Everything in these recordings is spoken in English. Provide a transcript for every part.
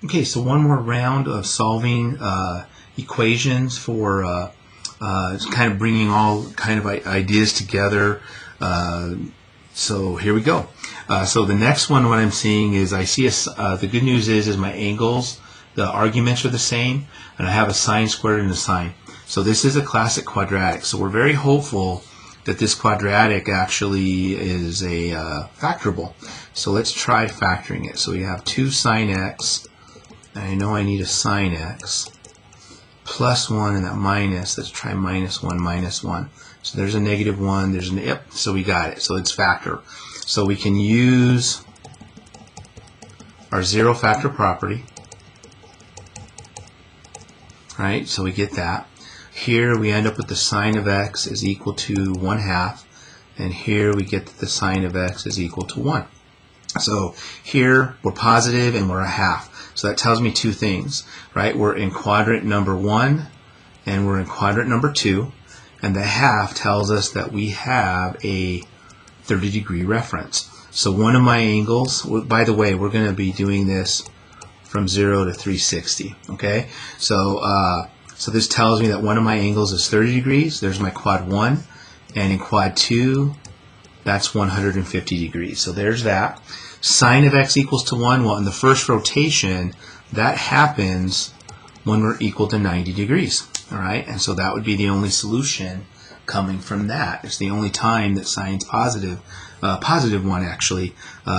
Okay, so one more round of solving equations for kind of bringing all kind of ideas together. So here we go. So the next one, what I'm seeing is I see the good news is my angles, the arguments are the same, and I have a sine squared and a sine. So this is a classic quadratic. So we're very hopeful that this quadratic actually is a factorable. So let's try factoring it. So we have 2 sine x. I know I need a sine x plus 1 and that minus. Let's try minus 1, minus 1. So there's a negative 1. There's an yep. So we got it. So it's factor. So we can use our zero factor property. Right? So we get that. Here we end up with the sine of x is equal to 1/2. And here we get that the sine of x is equal to 1. So here we're positive and we're a half. So that tells me two things, right? We're in quadrant number 1 and we're in quadrant number 2. And the half tells us that we have a 30-degree reference. So one of my angles, by the way, we're going to be doing this from 0 to 360, okay? So this tells me that one of my angles is 30 degrees. There's my quad 1. And in quad 2, that's 150 degrees. So there's that. Sine of x equals to 1. Well, in the first rotation, that happens when we're equal to 90 degrees. All right? And so that would be the only solution coming from that. It's the only time that sine's positive, positive 1 actually,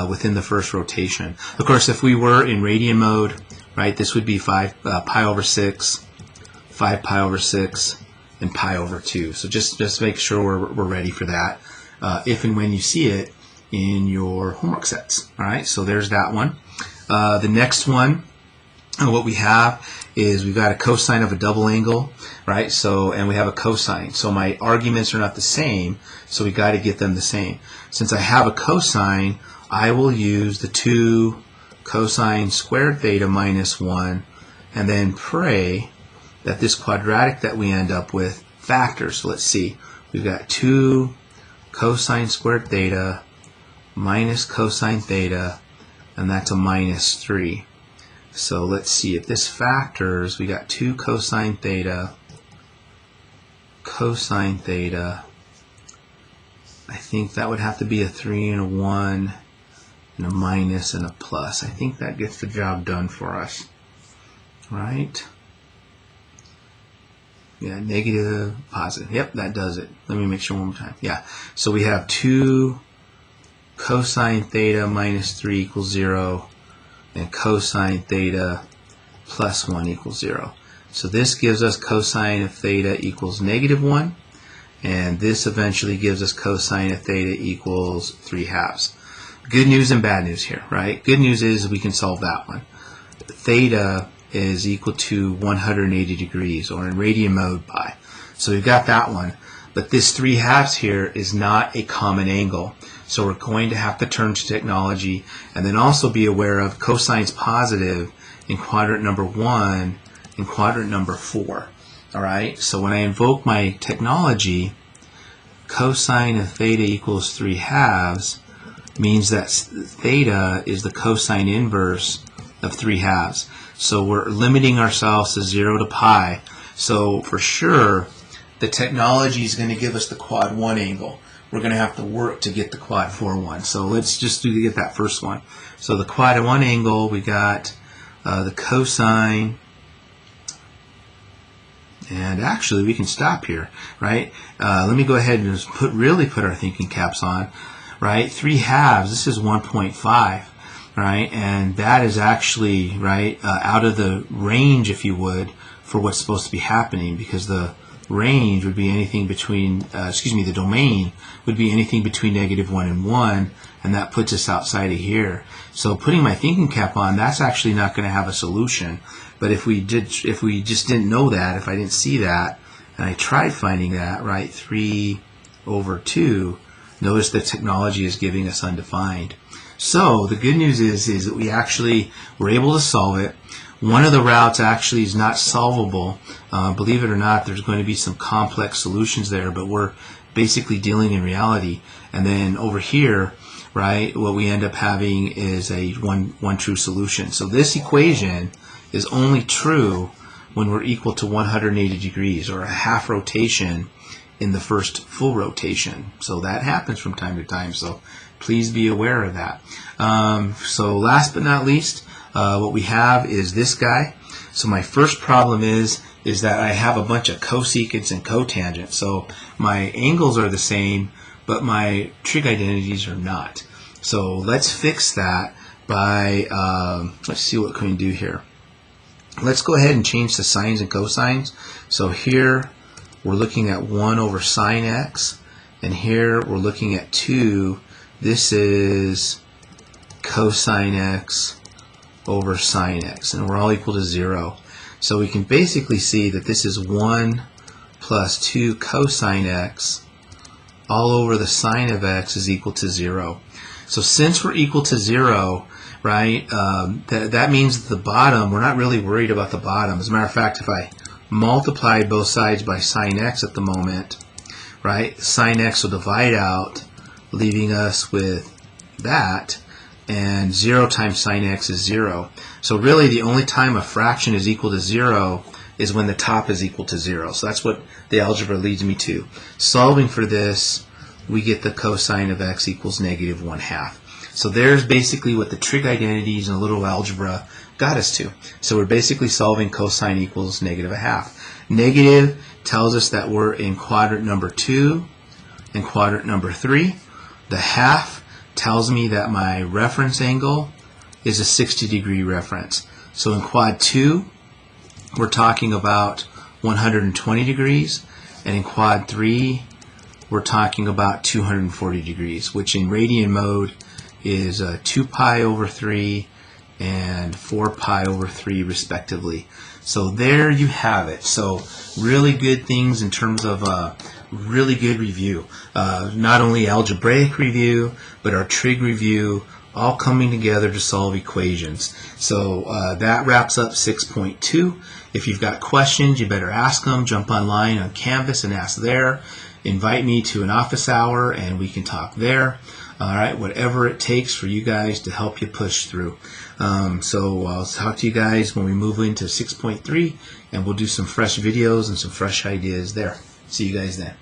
within the first rotation. Of course, if we were in radian mode, right, this would be 5 pi over 6, 5 pi over 6, and pi over 2. So just make sure we're ready for that if and when you see it in your homework sets. All right, so there's that one. The next one, what we have is we've got a cosine of a double angle, right? So, and we have a cosine. So my arguments are not the same, so we got to get them the same. Since I have a cosine, I will use the 2 cosine squared theta minus 1, and then pray that this quadratic that we end up with factors. So let's see. We've got 2 cosine squared theta minus cosine theta, and that's a minus 3. So let's see if this factors. We got 2 cosine theta, cosine theta. I think that would have to be a 3 and a 1 and a minus and a plus. I think that gets the job done for us. Right? Yeah, negative, positive. Yep, that does it. Let me make sure one more time. Yeah. So we have 2 cosine theta minus 3 equals 0. And cosine theta plus 1 equals 0. So this gives us cosine of theta equals negative 1. And this eventually gives us cosine of theta equals 3/2. Good news and bad news here, right? Good news is we can solve that one. Theta is equal to 180 degrees, or in radian mode, pi. So we've got that one. But this 3/2 here is not a common angle. So we're going to have to turn to technology and then also be aware of cosine's positive in quadrant number 1 and quadrant number 4. All right, so when I invoke my technology, cosine of theta equals 3/2 means that theta is the cosine inverse of 3/2. So we're limiting ourselves to 0 to pi. So for sure, the technology is going to give us the quad 1 angle. We're going to have to work to get the quad 4 one. So let's just get that first one. So the quad 1 angle, we got the cosine, and actually we can stop here, right? Let me go ahead and just really put our thinking caps on, right? 3/2, this is 1.5, right? And that is actually, right, out of the range, if you would, for what's supposed to be happening, because the range would be anything between, the domain would be anything between -1 and 1, and that puts us outside of here. So putting my thinking cap on, that's actually not going to have a solution. But if we just didn't know that, if I didn't see that, and I tried finding that, right, 3/2, notice the technology is giving us undefined. So the good news is that we actually were able to solve it. One of the routes actually is not solvable. Believe it or not, there's going to be some complex solutions there, but we're basically dealing in reality. And then over here, right, what we end up having is a one true solution. So this equation is only true when we're equal to 180 degrees, or a half rotation in the first full rotation. So that happens from time to time, so please be aware of that. So last but not least, what we have is this guy. So my first problem is that I have a bunch of cosecants and cotangents. So my angles are the same, but my trig identities are not. So let's fix that by, let's see what can we do here. Let's go ahead and change the sines and cosines. So here we're looking at 1 over sine x, and here we're looking at 2. This is cosine x over sine x, and we're all equal to 0. So we can basically see that this is 1 plus 2 cosine x all over the sine of x is equal to 0. So since we're equal to 0, right, that means that the bottom, we're not really worried about the bottom. As a matter of fact, if I multiply both sides by sine x at the moment, right, sine x will divide out, leaving us with that, and 0 times sine x is 0. So really the only time a fraction is equal to 0 is when the top is equal to 0. So that's what the algebra leads me to. Solving for this, we get the cosine of x equals negative 1/2. So there's basically what the trig identities and a little algebra got us to. So we're basically solving cosine equals negative 1/2. Negative tells us that we're in quadrant number 2 and quadrant number 3. The half tells me that my reference angle is a 60-degree reference. So in quad 2, we're talking about 120 degrees, and in quad 3, we're talking about 240 degrees, which in radian mode is 2 pi over 3 and 4 pi over 3 respectively. So there you have it. So really good things in terms of really good review. Not only algebraic review, but our trig review, all coming together to solve equations. So that wraps up 6.2. If you've got questions, you better ask them. Jump online on Canvas and ask there. Invite me to an office hour and we can talk there. All right, whatever it takes for you guys to help you push through. So I'll talk to you guys when we move into 6.3, and we'll do some fresh videos and some fresh ideas there. See you guys then.